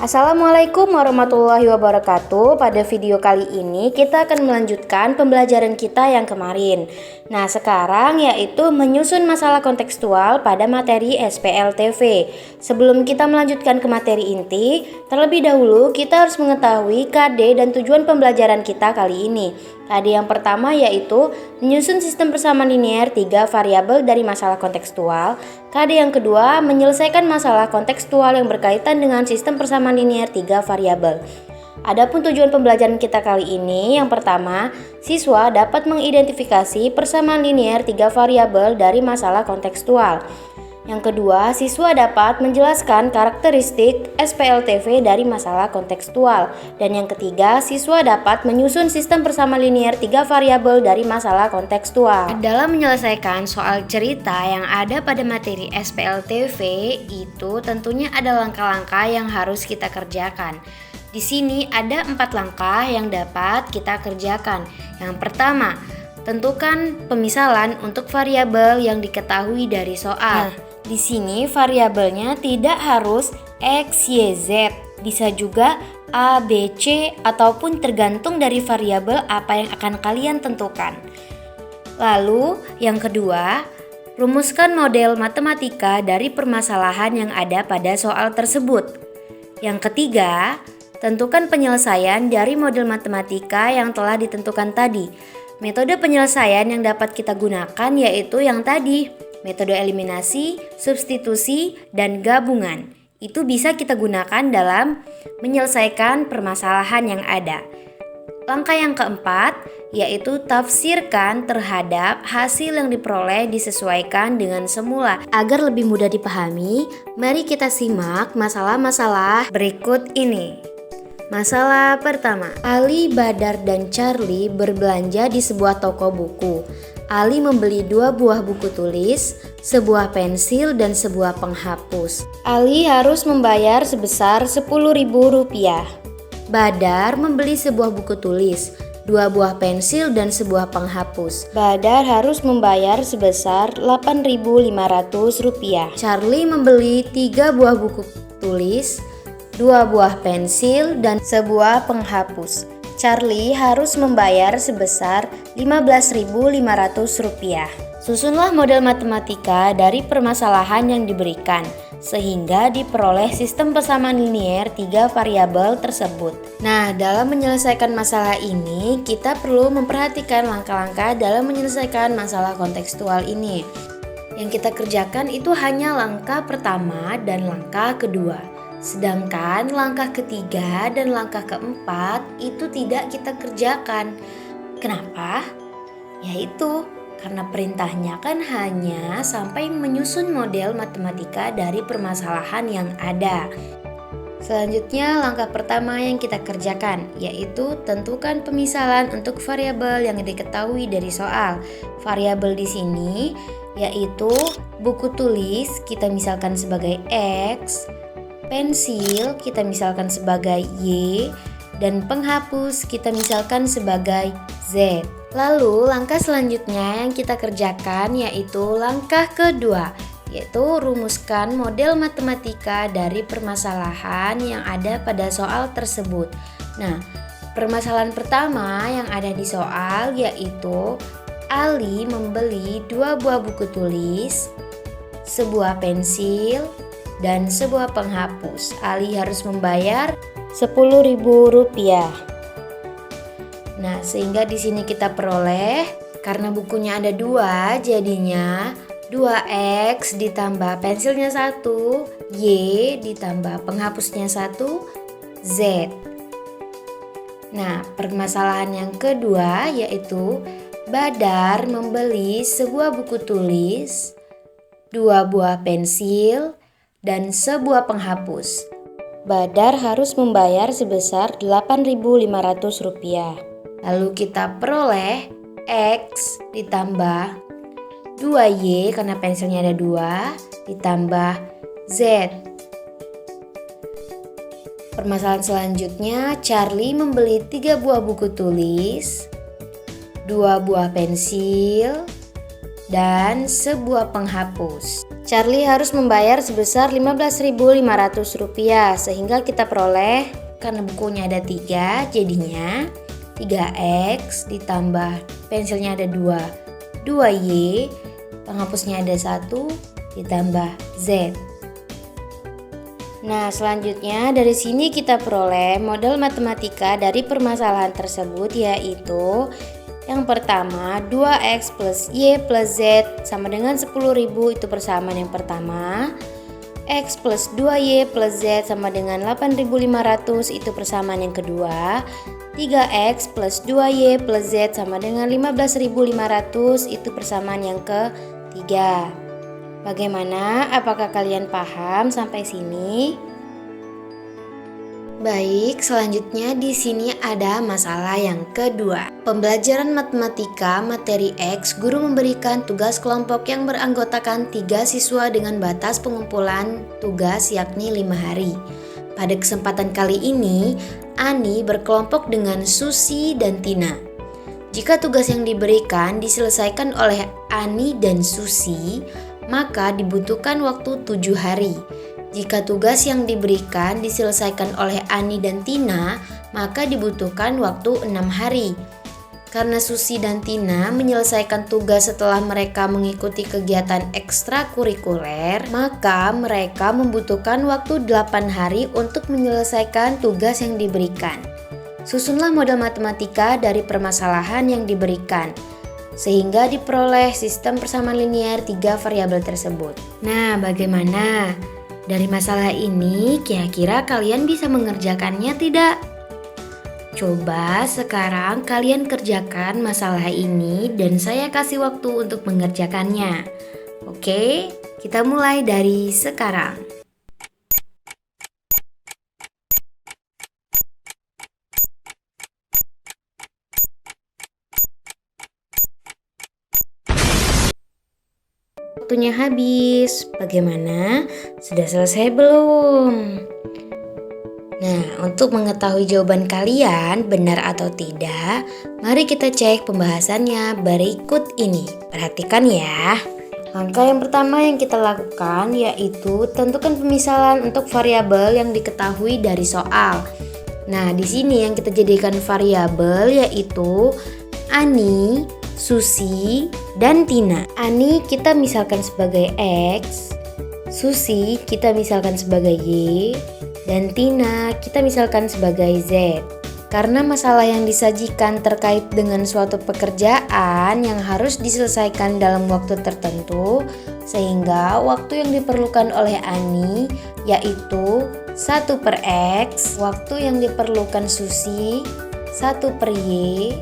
Assalamualaikum warahmatullahi wabarakatuh. Pada video kali ini kita akan melanjutkan pembelajaran kita yang kemarin. Nah, sekarang yaitu menyusun masalah kontekstual pada materi SPLTV. Sebelum kita melanjutkan ke materi inti, terlebih dahulu kita harus mengetahui KD dan tujuan pembelajaran kita kali ini. KD yang pertama yaitu menyusun sistem persamaan linear 3 variabel dari masalah kontekstual. KD yang kedua menyelesaikan masalah kontekstual yang berkaitan dengan sistem persamaan linear 3 variabel. Adapun tujuan pembelajaran kita kali ini, yang pertama, siswa dapat mengidentifikasi persamaan linear 3 variabel dari masalah kontekstual. Yang kedua, siswa dapat menjelaskan karakteristik SPLTV dari masalah kontekstual. Dan yang ketiga, siswa dapat menyusun sistem persamaan linear 3 variabel dari masalah kontekstual. Dalam menyelesaikan soal cerita yang ada pada materi SPLTV, itu tentunya ada langkah-langkah yang harus kita kerjakan. Di sini ada 4 langkah yang dapat kita kerjakan. Yang pertama, tentukan pemisalan untuk variabel yang diketahui dari soal. Di sini variabelnya tidak harus X, Y, Z, bisa juga A, B, C, ataupun tergantung dari variabel apa yang akan kalian tentukan. Lalu yang kedua, rumuskan model matematika dari permasalahan yang ada pada soal tersebut. Yang ketiga, tentukan penyelesaian dari model matematika yang telah ditentukan tadi. Metode penyelesaian yang dapat kita gunakan yaitu yang tadi, metode eliminasi, substitusi, dan gabungan. Itu bisa kita gunakan dalam menyelesaikan permasalahan yang ada. Langkah yang keempat, yaitu tafsirkan terhadap hasil yang diperoleh disesuaikan dengan semula. Agar lebih mudah dipahami, mari kita simak masalah-masalah berikut ini. Masalah pertama, Ali, Badar, dan Charlie berbelanja di sebuah toko buku. Ali membeli 2 buah buku tulis, sebuah pensil, dan sebuah penghapus. Ali harus membayar sebesar Rp10.000. Badar membeli sebuah buku tulis, 2 buah pensil, dan sebuah penghapus. Badar harus membayar sebesar Rp8.500. Charlie membeli 3 buah buku tulis, 2 buah pensil, dan sebuah penghapus. Charlie harus membayar sebesar Rp15.500. Susunlah model matematika dari permasalahan yang diberikan, sehingga diperoleh sistem persamaan linear 3 variabel tersebut. Nah, dalam menyelesaikan masalah ini, kita perlu memperhatikan langkah-langkah dalam menyelesaikan masalah kontekstual ini. Yang kita kerjakan itu hanya langkah pertama dan langkah kedua. Sedangkan langkah ketiga dan langkah keempat itu tidak kita kerjakan. Kenapa? Yaitu karena perintahnya kan hanya sampai menyusun model matematika dari permasalahan yang ada. Selanjutnya langkah pertama yang kita kerjakan yaitu tentukan pemisalan untuk variabel yang diketahui dari soal. Variabel di sini yaitu buku tulis kita misalkan sebagai X, pensil kita misalkan sebagai Y, dan penghapus kita misalkan sebagai Z. Lalu langkah selanjutnya yang kita kerjakan yaitu langkah kedua, yaitu rumuskan model matematika dari permasalahan yang ada pada soal tersebut. Nah, permasalahan pertama yang ada di soal yaitu Ali membeli 2 buah buku tulis, sebuah pensil, dan sebuah penghapus. Ali harus membayar Rp10.000. Nah, sehingga di sini kita peroleh karena bukunya ada 2, jadinya 2X ditambah pensilnya 1, Y ditambah penghapusnya 1, Z. Nah, permasalahan yang kedua yaitu Badar membeli sebuah buku tulis, 2 buah pensil, dan sebuah penghapus. Badar harus membayar sebesar Rp8.500. Lalu kita peroleh X ditambah 2Y karena pensilnya ada 2 ditambah Z. Permasalahan selanjutnya, Charlie membeli 3 buah buku tulis, 2 buah pensil, dan sebuah penghapus. Charlie harus membayar sebesar Rp15.500, sehingga kita peroleh, karena bukunya ada 3, jadinya 3X ditambah pensilnya ada 2, 2Y, penghapusnya ada 1, ditambah Z. Nah, selanjutnya dari sini kita peroleh model matematika dari permasalahan tersebut, yaitu yang pertama 2X plus Y plus Z sama dengan 10.000, itu persamaan yang pertama. X plus 2Y plus Z sama dengan 8.500, itu persamaan yang kedua. 3X plus 2Y plus Z sama dengan 15.500, itu persamaan yang ketiga. Bagaimana? Apakah kalian paham sampai sini? Baik, selanjutnya di sini ada masalah yang kedua. Pembelajaran matematika materi X, guru memberikan tugas kelompok yang beranggotakan 3 siswa dengan batas pengumpulan tugas yakni 5 hari. Pada kesempatan kali ini, Ani berkelompok dengan Susi dan Tina. Jika tugas yang diberikan diselesaikan oleh Ani dan Susi, maka dibutuhkan waktu 7 hari. Jika tugas yang diberikan diselesaikan oleh Ani dan Tina, maka dibutuhkan waktu 6 hari. Karena Susi dan Tina menyelesaikan tugas setelah mereka mengikuti kegiatan ekstrakurikuler, maka mereka membutuhkan waktu 8 hari untuk menyelesaikan tugas yang diberikan. Susunlah model matematika dari permasalahan yang diberikan, sehingga diperoleh sistem persamaan linear 3 variabel tersebut. Nah, bagaimana? Dari masalah ini, kira-kira kalian bisa mengerjakannya tidak? Coba sekarang kalian kerjakan masalah ini dan saya kasih waktu untuk mengerjakannya. Oke, kita mulai dari sekarang. Waktunya habis. Bagaimana? Sudah selesai belum? Nah, untuk mengetahui jawaban kalian benar atau tidak, mari kita cek pembahasannya berikut ini. Perhatikan ya. Langkah yang pertama yang kita lakukan yaitu tentukan pemisalan untuk variabel yang diketahui dari soal. Nah, di sini yang kita jadikan variabel yaitu Ani, Susi, dan Tina. Ani kita misalkan sebagai X, Susi kita misalkan sebagai Y, dan Tina kita misalkan sebagai Z. Karena masalah yang disajikan terkait dengan suatu pekerjaan yang harus diselesaikan dalam waktu tertentu, sehingga waktu yang diperlukan oleh Ani yaitu 1 per X, waktu yang diperlukan Susi 1 per Y,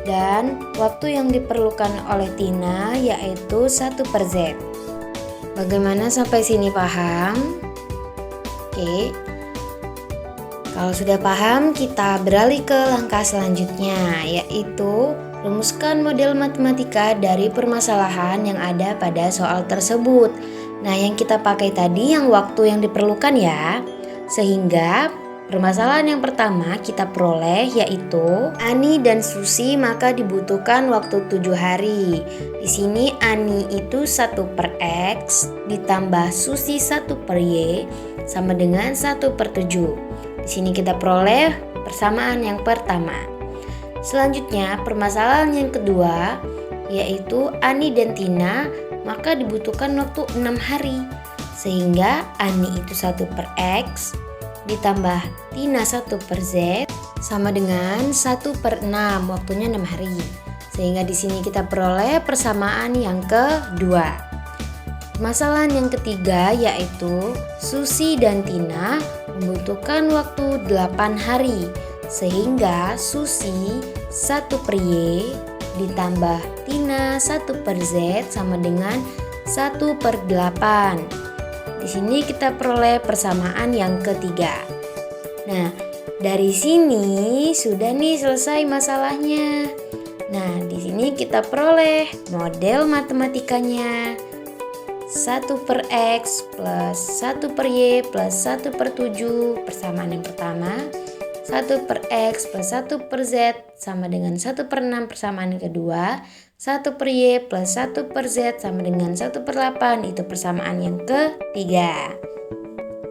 dan waktu yang diperlukan oleh Tina yaitu 1 per Z. Bagaimana sampai sini paham? Oke. Kalau sudah paham, kita beralih ke langkah selanjutnya, yaitu rumuskan model matematika dari permasalahan yang ada pada soal tersebut. Nah, yang kita pakai tadi yang waktu yang diperlukan ya. Sehingga permasalahan yang pertama kita peroleh yaitu Ani dan Susi maka dibutuhkan waktu 7 hari. Di sini Ani itu 1 per X ditambah Susi 1 per Y sama dengan 1 per 7. Di sini kita peroleh persamaan yang pertama. Selanjutnya permasalahan yang kedua yaitu Ani dan Tina maka dibutuhkan waktu 6 hari. Sehingga Ani itu 1 per X ditambah Tina 1 per Z sama dengan 1 per 6, waktunya 6 hari. Sehingga di sini kita peroleh persamaan yang kedua. Permasalahan yang ketiga yaitu Susi dan Tina membutuhkan waktu 8 hari. Sehingga Susi 1 per Y ditambah Tina 1 per Z sama dengan 1 per 8. Di sini kita peroleh persamaan yang ketiga. Nah, dari sini sudah nih selesai masalahnya. Nah, di sini kita peroleh model matematikanya. 1 per X plus 1 per Y plus 1 per 7 persamaan yang pertama. 1 per X plus 1 per Z sama dengan 1 per 6 persamaan yang kedua. 1 per Y plus 1 per Z sama dengan 1 per 8. Itu persamaan yang ketiga.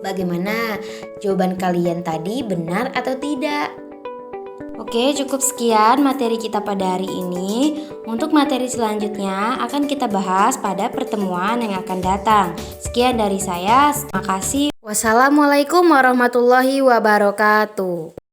Bagaimana? Jawaban kalian tadi benar atau tidak? Oke, cukup sekian materi kita pada hari ini. Untuk materi selanjutnya akan kita bahas pada pertemuan yang akan datang. Sekian dari saya, terima kasih. Wassalamualaikum warahmatullahi wabarakatuh.